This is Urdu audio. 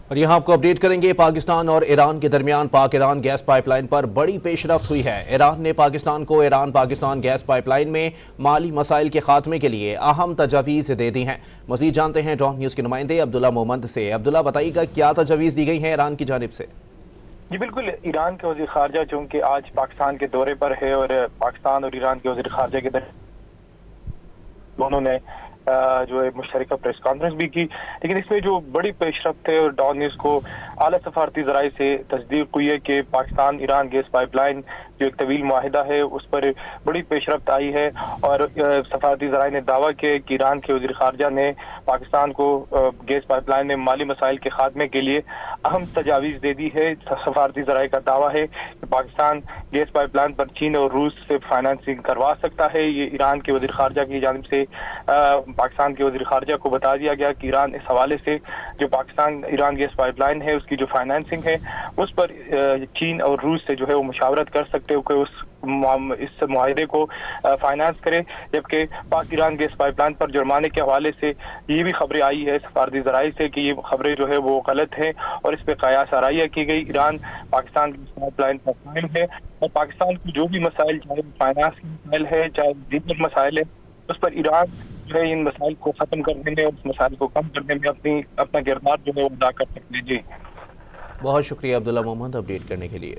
اور یہاں آپ کو اپڈیٹ کریں گے، پاکستان اور ایران کے درمیان Pak Iran gas pipeline پر بڑی پیش رفت ہوئی ہے۔ ایران نے پاکستان کو Iran Pakistan gas pipeline میں مالی مسائل کے خاتمے کے لیے اہم تجاویز دے دی ہیں۔ مزید جانتے ہیں ڈان نیوز کے نمائندے عبداللہ محمد سے۔ عبداللہ، بتائیے گا کیا تجاویز دی گئی ہیں ایران کی جانب سے؟ جی بالکل، ایران کے وزیر خارجہ چونکہ آج پاکستان کے دورے پر ہے اور پاکستان اور ایران کے وزیر خارجہ کے دونوں نے جو ہے مشترکہ پریس کانفرنس بھی کی، لیکن اس میں جو بڑی پیش رفت ہے اور ڈان نیوز کو اعلیٰ سفارتی ذرائع سے تصدیق ہوئی ہے کہ Pakistan Iran gas pipeline جو ایک طویل معاہدہ ہے اس پر بڑی پیش رفت آئی ہے، اور سفارتی ذرائع نے دعویٰ کیا کہ ایران کے وزیر خارجہ نے پاکستان کو گیس پائپ لائن میں مالی مسائل کے خاتمے کے لیے اہم تجاویز دے دی ہے۔ سفارتی ذرائع کا دعویٰ ہے کہ پاکستان گیس پائپ لائن پر چین اور روس سے فائنانسنگ کروا سکتا ہے۔ یہ ایران کے وزیر خارجہ کی جانب سے پاکستان کے وزیر خارجہ کو بتا دیا گیا کہ ایران اس حوالے سے جو Pakistan Iran gas pipeline ہے اس کی جو فائنانسنگ ہے اس پر چین اور روس سے جو ہے وہ مشاورت کر سکتے ہو کہ اس معاہدے کو فائنانس کرے، جبکہ پاک ایران گیس پائپ لائن پر جرمانے کے حوالے سے یہ بھی خبریں آئی ہے سفارتی ذرائع سے کہ یہ خبریں جو ہے وہ غلط ہیں اور اس پہ قیاس آرائیاں کی گئی۔ ایران پاکستان کی پائپ لائن پر قائم ہے اور پاکستان کی جو بھی مسائل، چاہے فائنانس کے مسائل ہے چاہے دیگر مسائل ہے، اس پر ایران جو ہے ان مسائل کو ختم کرنے میں اور اس مسائل کو کم کرنے میں اپنا کردار جو ہے وہ ادا کر سکتے ہیں۔ جی بہت شکریہ عبداللہ محمد اپڈیٹ کرنے کے لیے۔